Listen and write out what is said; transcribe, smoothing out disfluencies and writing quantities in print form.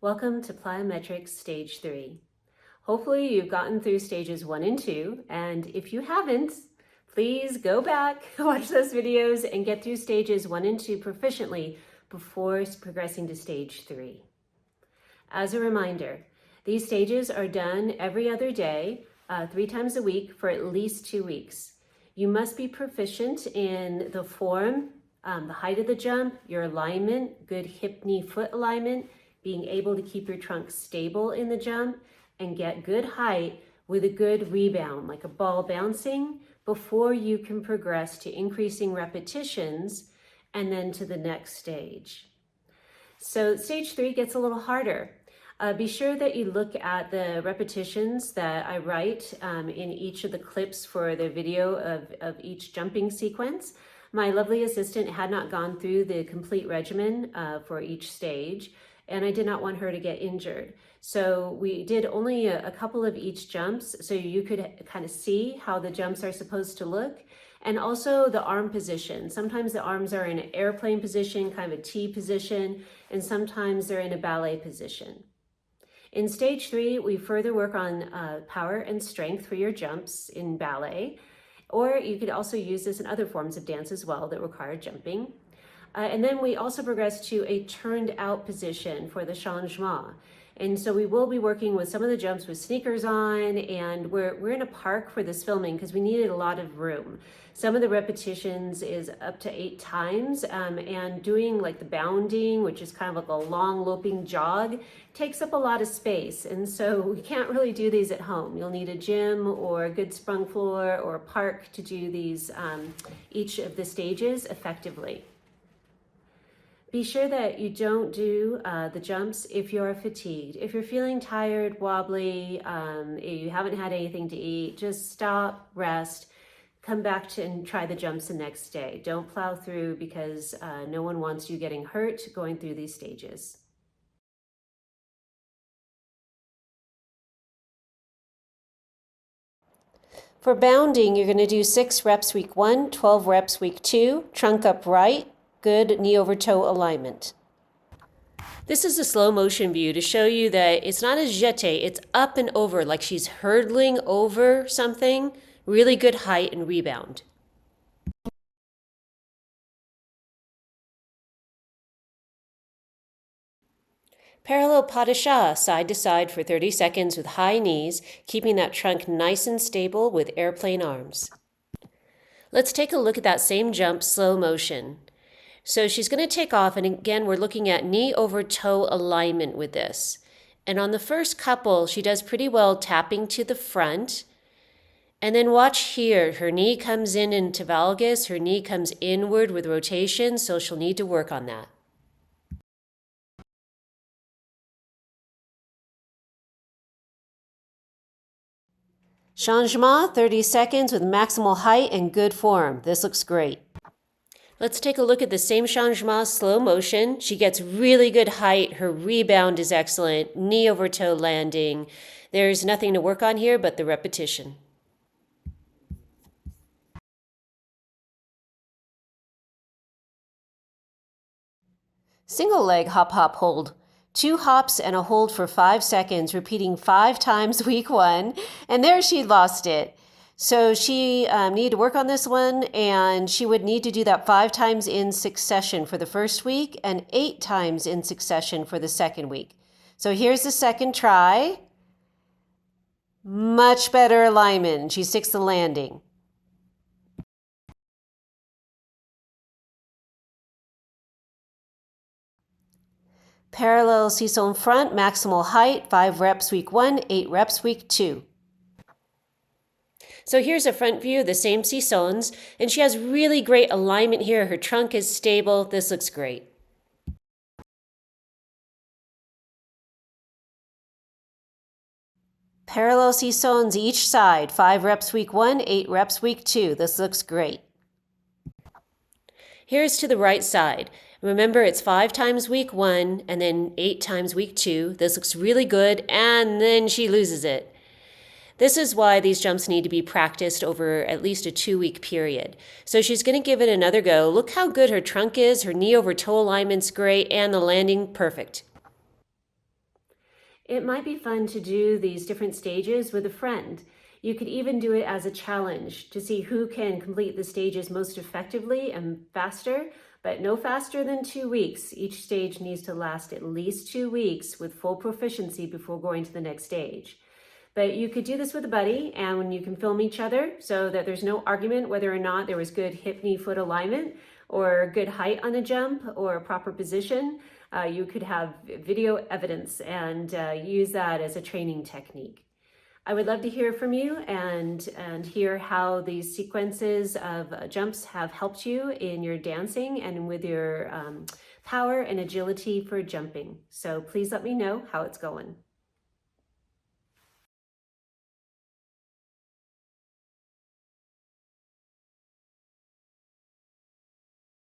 Welcome to Plyometric Stage 3. Hopefully you've gotten through stages 1 and 2, and if you haven't, please go back, watch those videos, and get through stages 1 and 2 proficiently before progressing to stage 3. As a reminder, these stages are done every other day, 3 times a week for at least 2 weeks. You must be proficient in the form, the height of the jump, your alignment, good hip, knee, foot alignment, being able to keep your trunk stable in the jump, and get good height with a good rebound, like a ball bouncing, before you can progress to increasing repetitions and then to the next stage. So stage 3 gets a little harder. Be sure that you look at the repetitions that I write in each of the clips for the video of each jumping sequence. My lovely assistant had not gone through the complete regimen for each stage, and I did not want her to get injured. So we did only a couple of each jumps so you could kind of see how the jumps are supposed to look. And also the arm position. Sometimes the arms are in an airplane position, kind of a T position, and sometimes they're in a ballet position. In stage 3, we further work on power and strength for your jumps in ballet, or you could also use this in other forms of dance as well that require jumping. And then we also progress to a turned out position for the changement. And so we will be working with some of the jumps with sneakers on, and we're in a park for this filming because we needed a lot of room. Some of the repetitions is up to 8 times, and doing like the bounding, which is kind of like a long loping jog, takes up a lot of space. And so we can't really do these at home. You'll need a gym or a good sprung floor or a park to do these, each of the stages effectively. Be sure that you don't do the jumps if you're fatigued. If you're feeling tired, wobbly, you haven't had anything to eat, just stop, rest, come back and try the jumps the next day. Don't plow through because no one wants you getting hurt going through these stages. For bounding, you're going to do 6 reps week 1, 12 reps week 2, trunk up right, good knee over toe alignment. This is a slow motion view to show you that it's not a jeté, it's up and over, like she's hurdling over something. Really good height and rebound. Parallel pas de chat, side to side for 30 seconds with high knees, keeping that trunk nice and stable with airplane arms. Let's take a look at that same jump, slow motion. So she's going to take off, and again, we're looking at knee over toe alignment with this. And on the first couple, she does pretty well tapping to the front. And then watch here, her knee comes in into valgus, her knee comes inward with rotation, so she'll need to work on that. Changement, 30 seconds with maximal height and good form. This looks great. Let's take a look at the same changement, slow motion. She gets really good height. Her rebound is excellent. Knee over toe landing. There's nothing to work on here but the repetition. Single leg hop, hop, hold. 2 hops and a hold for 5 seconds, repeating 5 times week 1. And there she lost it. So she needed to work on this one, and she would need to do that 5 times in succession for the first week and 8 times in succession for the second week. So here's the second try. Much better alignment. She sticks the landing. Parallel sissonne front, maximal height, 5 reps week 1, 8 reps week 2. So here's a front view of the same sissonnes, and she has really great alignment here. Her trunk is stable. This looks great. Parallel sissonnes each side, 5 reps week 1, 8 reps week 2. This looks great. Here's to the right side. Remember, it's 5 times week 1 and then 8 times week 2. This looks really good, and then she loses it. This is why these jumps need to be practiced over at least a 2-week period. So she's going to give it another go. Look how good her trunk is. Her knee over toe alignment's great, and the landing perfect. it might be fun to do these different stages with a friend. You could even do it as a challenge to see who can complete the stages most effectively and faster, but no faster than 2 weeks. Each stage needs to last at least 2 weeks with full proficiency before going to the next stage. But you could do this with a buddy, and when you can film each other so that there's no argument whether or not there was good hip, knee, foot alignment or good height on a jump or a proper position. You could have video evidence and use that as a training technique. I would love to hear from you and hear how these sequences of jumps have helped you in your dancing and with your power and agility for jumping. So please let me know how it's going.